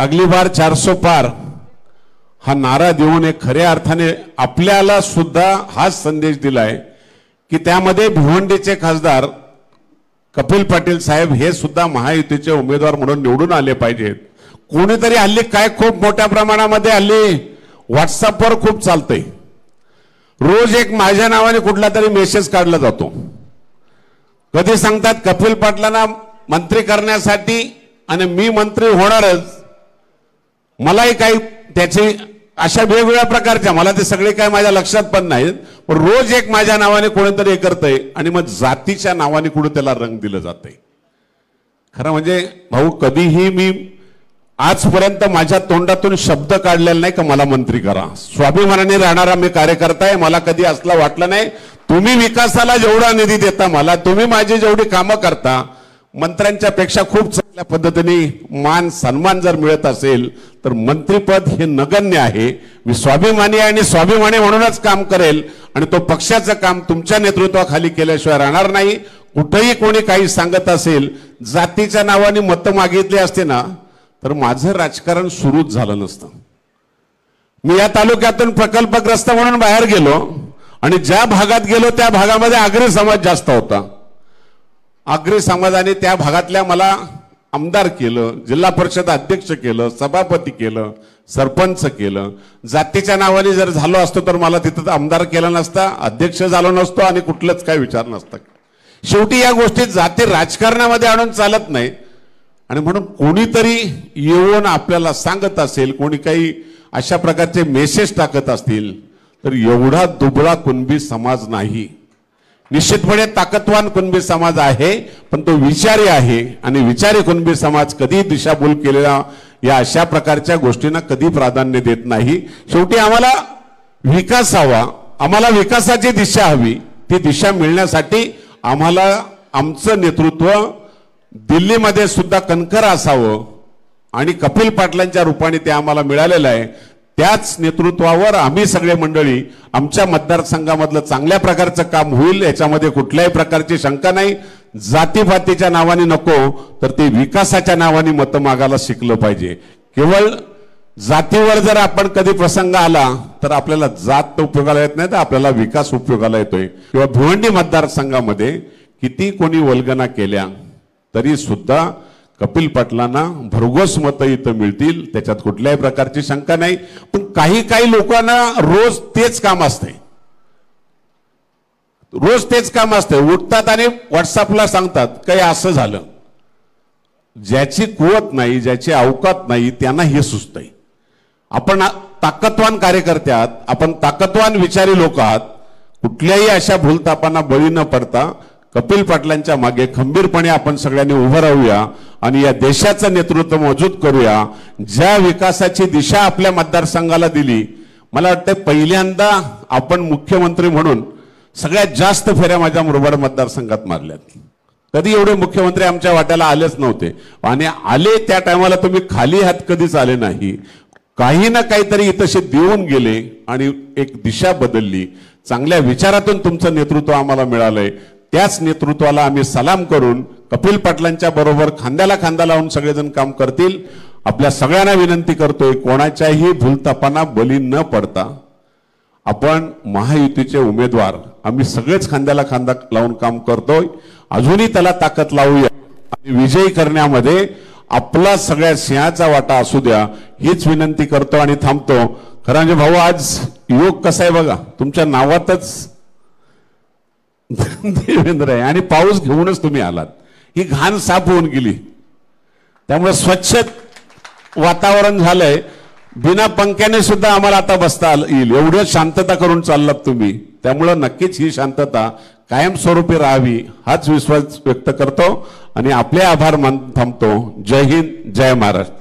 अगली बार 400 पार हा नारा देऊन एक खऱ्या अर्थाने आपल्याला सुद्धा हाच संदेश दिलाय की त्यामध्ये भिवंडीचे खासदार कपिल पाटील साहेब हे सुद्धा महायुतीचे उमेदवार म्हणून निवडून आले पाहिजेत। कोणीतरी हल्ली काय खूप मोठ्या प्रमाणामध्ये हल्ली व्हॉट्सअपवर खूप चालतंय, रोज एक माझ्या नावाने कुठला तरी मेसेज काढला जातो। कधी सांगतात कपिल पाटलांना मंत्री करण्यासाठी आणि मी मंत्री होणारच, मलाही काही त्याची अशा वेगवेगळ्या प्रकारच्या, मला ते सगळे काय माझ्या लक्षात पण नाहीत, पण रोज एक माझ्या नावाने कोणीतरी हे करतंय आणि मग जातीच्या नावाने कुठे त्याला रंग दिलं जातंय। खरं म्हणजे भाऊ कधीही मी आजपर्यंत माझ्या तोंडातून शब्द काढलेला नाही का मला मंत्री करा। स्वाभिमानाने राहणारा मी कार्यकर्ता आहे, मला कधी असलं वाटलं नाही तुम्ही विकासाला जेवढा निधी देता मला, तुम्ही माझी जेवढी कामं करता, मंत्र्यांच्या पेक्षा खूप चांगल्या पद्धतीने मान सन्मान जर मिळत असेल तर मंत्रीपद हे नगण्य आहे। मी स्वाभिमानी आहे आणि स्वाभिमानी म्हणूनच काम करेल आणि तो पक्षाचं काम तुमच्या नेतृत्वाखाली केल्याशिवाय राहणार नाही। कुठेही कोणी काही सांगत असेल, जातीच्या नावाने मतं मागितली असते ना तर माझं राजकारण सुरूच झालं नसतं। मी या तालुक्यातून प्रकल्पग्रस्त म्हणून बाहेर गेलो आणि ज्या भागात गेलो त्या भागामध्ये आगरी समाज जास्त होता। आगरी समाजाने त्या भागातल्या मला आमदार केलं, जिल्हा परिषद अध्यक्ष केलं, सभापती केलं, सरपंच केलं। जातीच्या नावाने जर झालो असतो तर मला तिथं आमदार केला नसता, अध्यक्ष झालो नसतो आणि कुठलंच काय विचार नसता। शेवटी या गोष्टी जाती राजकारणामध्ये आणून चालत नाही आणि म्हणून कोणीतरी येऊन आपल्याला सांगत असेल, कोणी काही अशा प्रकारचे मेसेज टाकत असतील तर एवढा दुबळा कुणबी समाज नाही। निश्चितपणे ताकदवान कुणबी समाज आहे, पण तो विचारी आहे आणि विचारी कुणबी समाज कधी दिशाभूल केलेला या अशा प्रकारच्या गोष्टींना कधी प्राधान्य देत नाही। शेवटी आम्हाला विकास हवा, आम्हाला विकासाची दिशा हवी। ती दिशा मिळण्यासाठी आम्हाला आमचं नेतृत्व दिल्लीमध्ये सुद्धा कणखर असावं आणि कपिल पाटलांच्या रूपाने ते आम्हाला मिळालेलं आहे। त्याच नेतृत्वावर आम्ही सगळे मंडळी आमच्या मतदारसंघामधलं चांगल्या प्रकारचं काम होईल याच्यामध्ये कुठल्याही प्रकारची शंका नाही। जातीपातीच्या नावाने नको तर ते विकासाच्या नावाने मतं मागायला शिकलं पाहिजे। केवळ जातीवर जर आपण कधी प्रसंग आला तर आपल्याला जात उपयोगाला येत नाही तर आपल्याला विकास उपयोगाला येतोय। किंवा भिवंडी मतदारसंघामध्ये किती कोणी वल्गना केल्या तरी सुद्धा कपिल पाटलांना भरघोस मतं इथं मिळतील, त्याच्यात कुठल्याही प्रकारची शंका नाही। पण काही लोकांना रोज तेच काम असते, रोज तेच काम असते, उठतात आणि व्हॉट्सअपला सांगतात काही असं झालं। ज्याची कुवत नाही, ज्याची अवकात नाही त्यांना हे सुचतंय। आपण ताकदवान कार्यकर्ते आहात, आपण ताकदवान विचारी लोक आहात, कुठल्याही अशा भूलतापांना बळी न पडता कपिल पाटलांच्या मागे खंबीरपणे आपण सगळ्यांनी उभं राहूया आणि या देशाचं नेतृत्व मजबूत करूया। ज्या विकासाची दिशा आपल्या मतदारसंघाला दिली, मला वाटतं पहिल्यांदा आपण मुख्यमंत्री म्हणून सगळ्यात जास्त फेऱ्या माझ्या मुरबाड मतदारसंघात मारल्यात। कधी एवढे मुख्यमंत्री आमच्या वाट्याला आलेच नव्हते आणि आले त्या टायमाला तुम्ही खाली हात कधीच आले नाही, काही ना काहीतरी इथंशे देऊन गेले आणि एक दिशा बदलली। चांगल्या विचारातून तुमचं नेतृत्व आम्हाला मिळालंय, त्याच नेतृत्वाला आम्ही सलाम करून कपिल पाटलांच्या बरोबर खांद्याला खांदा लावून सगळेजण काम करतील। आपल्या सगळ्यांना विनंती करतोय, कोणाच्याही भूलतापांना बळी न पडता आपण महायुतीचे उमेदवार आम्ही सगळेच खांद्याला खांदा लावून काम करतोय। अजूनही त्याला ताकद लावूया आणि विजयी करण्यामध्ये आपला सगळ्या सिंहाचा वाटा असू द्या हीच विनंती करतो आणि थांबतो। खरं म्हणजे भाऊ आज योग कसा आहे बघा, तुमच्या नावातच देवेंद्र आहे आणि पाऊस घेऊनच तुम्ही आलात। ही घाण साफ होऊन गेली, त्यामुळे स्वच्छ वातावरण झालंय। बिना पंख्याने सुद्धा आम्हाला आता बसता येईल एवढं शांतता करून चाललात तुम्ही, त्यामुळे नक्कीच ही शांतता कायमस्वरूपी राहावी हाच विश्वास व्यक्त करतो आणि आपले आभार मान थांबतो। जय हिंद, जय महाराष्ट्र।